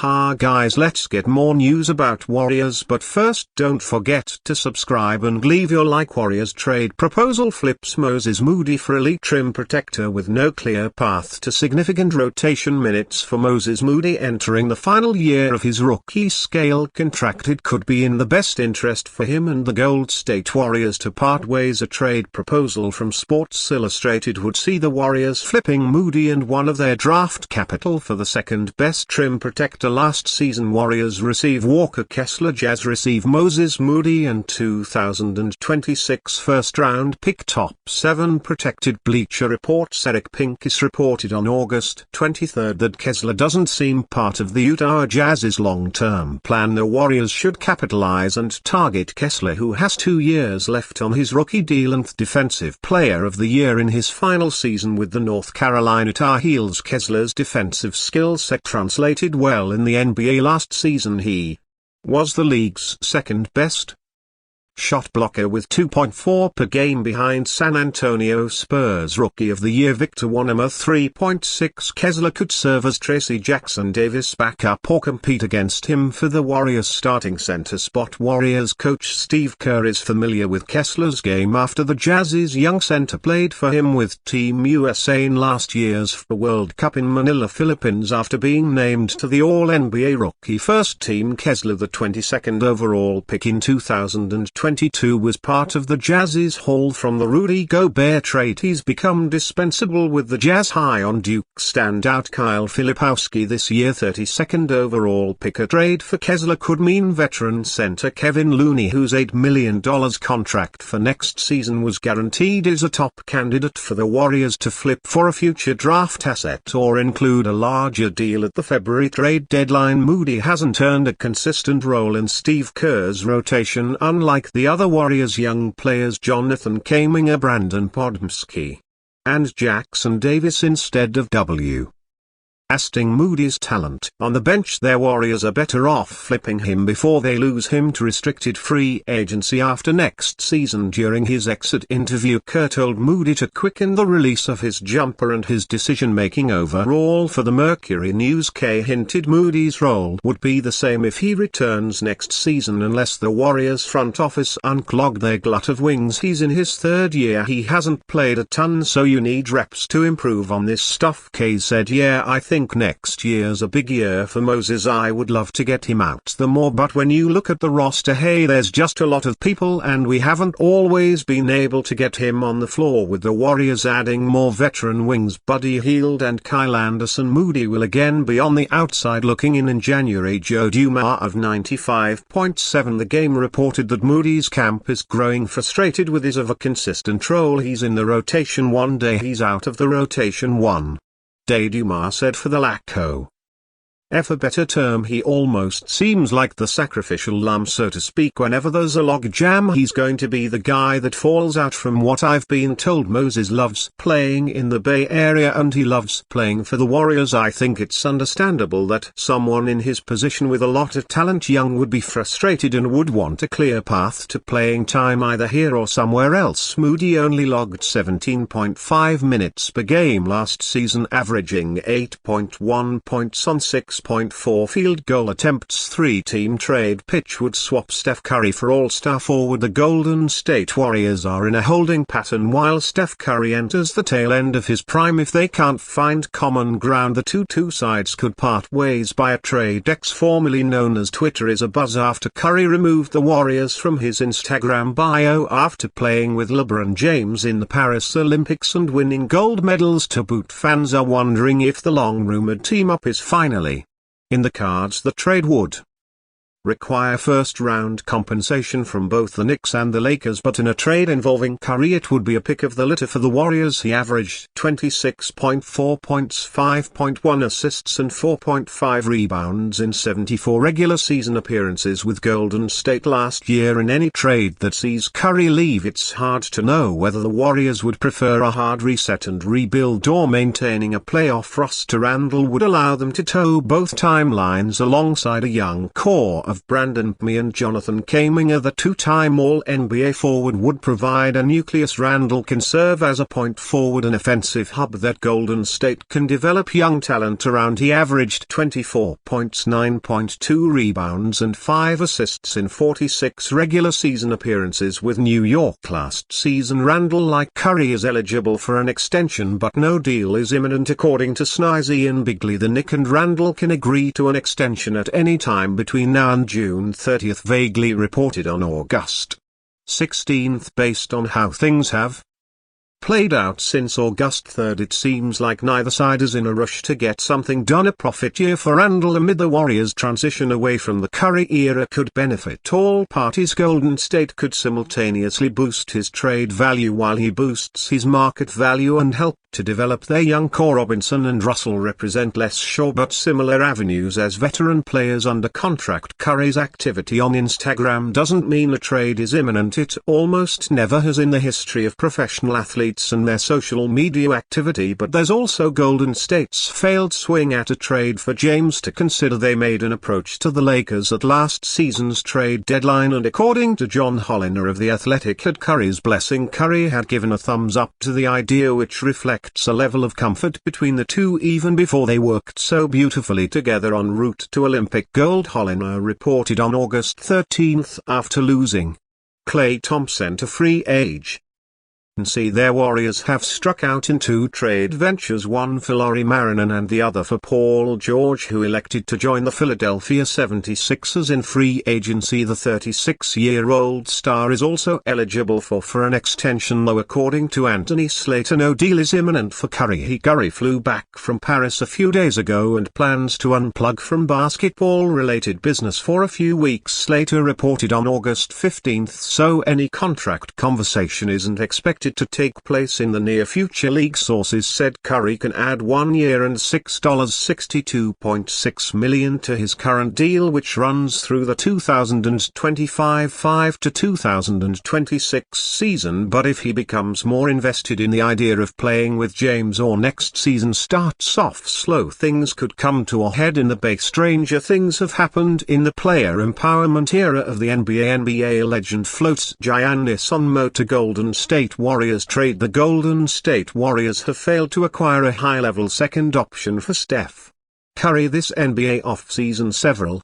Ha guys, let's get more news about Warriors, but first don't forget to subscribe and leave your like. Warriors trade proposal flips Moses Moody for elite rim protector with no clear path to significant rotation minutes for Moses Moody entering the final year of his rookie scale contract. It could be in the best interest for him and the Golden State Warriors to part ways. A trade proposal from Sports Illustrated would see the Warriors flipping Moody and one of their draft capital for the second best rim protector. Last season Warriors receive Walker Kessler, Jazz receive Moses Moody and 2026 first-round pick. Top 7 protected. Bleacher Report's Eric Pincus reported on August 23 that Kessler doesn't seem part of the Utah Jazz's long-term plan. The Warriors should capitalize and target Kessler, who has 2 years left on his rookie deal and Defensive Player of the Year in his final season with the North Carolina Tar Heels. Kessler's defensive skill set translated well in the NBA last season. He was the league's second best shot blocker with 2.4 per game behind San Antonio Spurs Rookie of the Year Victor Wembanyama 3.6. Kessler could serve as Tracy Jackson Davis' backup or compete against him for the Warriors starting center spot. Warriors coach Steve Kerr is familiar with Kessler's game after the Jazz's young center played for him with Team USA in last year's FIBA World Cup in Manila, Philippines. After being named to the All-NBA Rookie First Team, Kessler, the 22nd overall pick in 2022, was part of the Jazz's haul from the Rudy Gobert trade. He's become dispensable with the Jazz. High on Duke standout Kyle Filipowski this year, 32nd overall pick. A trade for Kessler could mean veteran center Kevin Looney, whose $8 million contract for next season was guaranteed, is a top candidate for the Warriors to flip for a future draft asset or include a larger deal at the February trade deadline. Moody hasn't earned a consistent role in Steve Kerr's rotation, unlike the other Warriors young players Jonathan Kuminga, Brandon Podmski, and Jackson Davis instead of W. Asting Moody's talent on the bench. Their Warriors are better off flipping him before they lose him to restricted free agency after next season. During his exit interview, Kerr told Moody to quicken the release of his jumper and his decision-making overall for the Mercury News. K hinted Moody's role would be the same if he returns next season unless the Warriors front office unclog their glut of wings. He's in his third year. He hasn't played a ton, so you need reps to improve on this stuff. K said, "Yeah, I think next year's a big year for Moses. I would love to get him out the more, but when you look at the roster, hey, there's just a lot of people and we haven't always been able to get him on the floor with the Warriors adding more veteran wings Buddy Hield and Kyle Anderson. Moody will again be on the outside looking in January." Joe Dumars of 95.7 The Game reported that Moody's camp is growing frustrated with his of a consistent role. He's in the rotation one day, he's out of the rotation one day, Dumars said. For the lack of a better term, he almost seems like the sacrificial lamb, so to speak. Whenever there's a log jam, he's going to be the guy that falls out. From what I've been told, Moses loves playing in the Bay Area and he loves playing for the Warriors. I think it's understandable that someone in his position with a lot of talent young would be frustrated and would want a clear path to playing time either here or somewhere else. Moody only logged 17.5 minutes per game last season, averaging 8.1 points on 6.4 field goal attempts. Three-team trade pitch would swap Steph Curry for All-Star forward. The Golden State Warriors are in a holding pattern while Steph Curry enters the tail end of his prime. If they can't find common ground, the two sides could part ways by a trade. X, formerly known as Twitter, is abuzz after Curry removed the Warriors from his Instagram bio after playing with LeBron James in the Paris Olympics and winning gold medals to boot. Fans are wondering if the long-rumored team-up is finally in the cards. The trade would require first-round compensation from both the Knicks and the Lakers, but in a trade involving Curry it would be a pick of the litter for the Warriors. He averaged 26.4 points, 5.1 assists and 4.5 rebounds in 74 regular season appearances with Golden State last year. In any trade that sees Curry leave, it's hard to know whether the Warriors would prefer a hard reset and rebuild or maintaining a playoff roster. Randle would allow them to toe both timelines alongside a young core of Brandon P. and Jonathan Kaminger. The two-time All-NBA forward would provide a nucleus. Randle can serve as a point forward, an offensive hub that Golden State can develop young talent around. He averaged 24 points, 9.2 rebounds and 5 assists in 46 regular season appearances with New York last season. Randle, like Curry, is eligible for an extension, but no deal is imminent according to Sny's Ian Bigley. The Knick and Randle can agree to an extension at any time between now and June 30, vaguely reported on August 16. Based on how things have played out since August 3, it seems like neither side is in a rush to get something done. A profit year for Randle amid the Warriors' transition away from the Curry era could benefit all parties. Golden State could simultaneously boost his trade value while he boosts his market value and help to develop their young core. Robinson and Russell represent less sure but similar avenues as veteran players under contract. Curry's activity on Instagram doesn't mean a trade is imminent. It almost never has in the history of professional athletes and their social media activity. But there's also Golden State's failed swing at a trade for James to consider. They made an approach to the Lakers at last season's trade deadline, and according to John Holliner of The Athletic, had Curry's blessing. Curry had given a thumbs up to the idea, which reflects a level of comfort between the two even before they worked so beautifully together en route to Olympic gold. Holliner reported on August 13 after losing Klay Thompson to free agency, their Warriors have struck out in two trade ventures, one for Lauri Markkanen and the other for Paul George, who elected to join the Philadelphia 76ers in free agency. The 36-year-old star is also eligible for an extension, though according to Anthony Slater no deal is imminent for Curry. Curry flew back from Paris a few days ago and plans to unplug from basketball-related business for a few weeks, Slater reported on August 15, so any contract conversation isn't expected to take place in the near future. League sources said Curry can add 1 year and $62.6 million to his current deal, which runs through the 2025 to 2026 season. But if he becomes more invested in the idea of playing with James or next season starts off slow, things could come to a head in the Bay. Stranger things have happened in the player empowerment era of the NBA. NBA legend floats Giannis Antetokounmpo to Golden State Warriors trade. The Golden State Warriors have failed to acquire a high-level second option for Steph Curry this NBA offseason. Several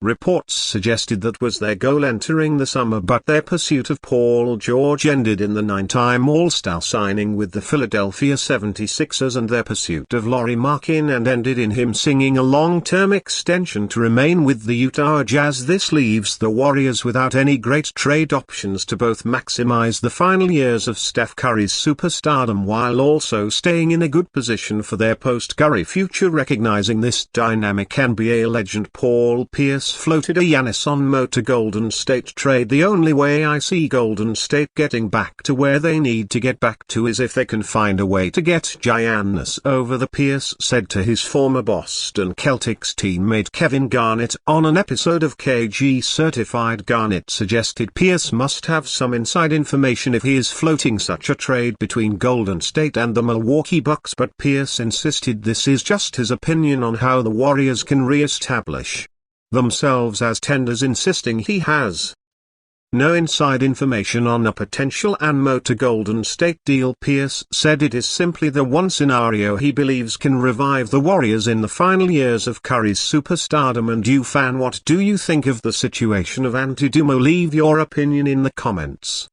reports suggested that was their goal entering the summer, but their pursuit of Paul George ended in the 9-time All-Star signing with the Philadelphia 76ers, and their pursuit of Lauri Markkanen ended in him signing a long-term extension to remain with the Utah Jazz. This leaves the Warriors without any great trade options to both maximize the final years of Steph Curry's superstardom while also staying in a good position for their post-Curry future. Recognizing this dynamic, NBA legend Paul Pierce floated a Giannis Antetokounmpo to Golden State trade. The only way I see Golden State getting back to where they need to get back to is if they can find a way to get Giannis over the Pierce said to his former Boston Celtics teammate Kevin Garnett on an episode of KG Certified. Garnett suggested Pierce must have some inside information if he is floating such a trade between Golden State and the Milwaukee Bucks, but Pierce insisted this is just his opinion on how the Warriors can re-establish themselves as tenders, insisting he has no inside information on a potential Antetokounmpo to Golden State deal. Pierce said it is simply the one scenario he believes can revive the Warriors in the final years of Curry's superstardom. And you fan, what do you think of the situation of Antetokounmpo? Leave your opinion in the comments.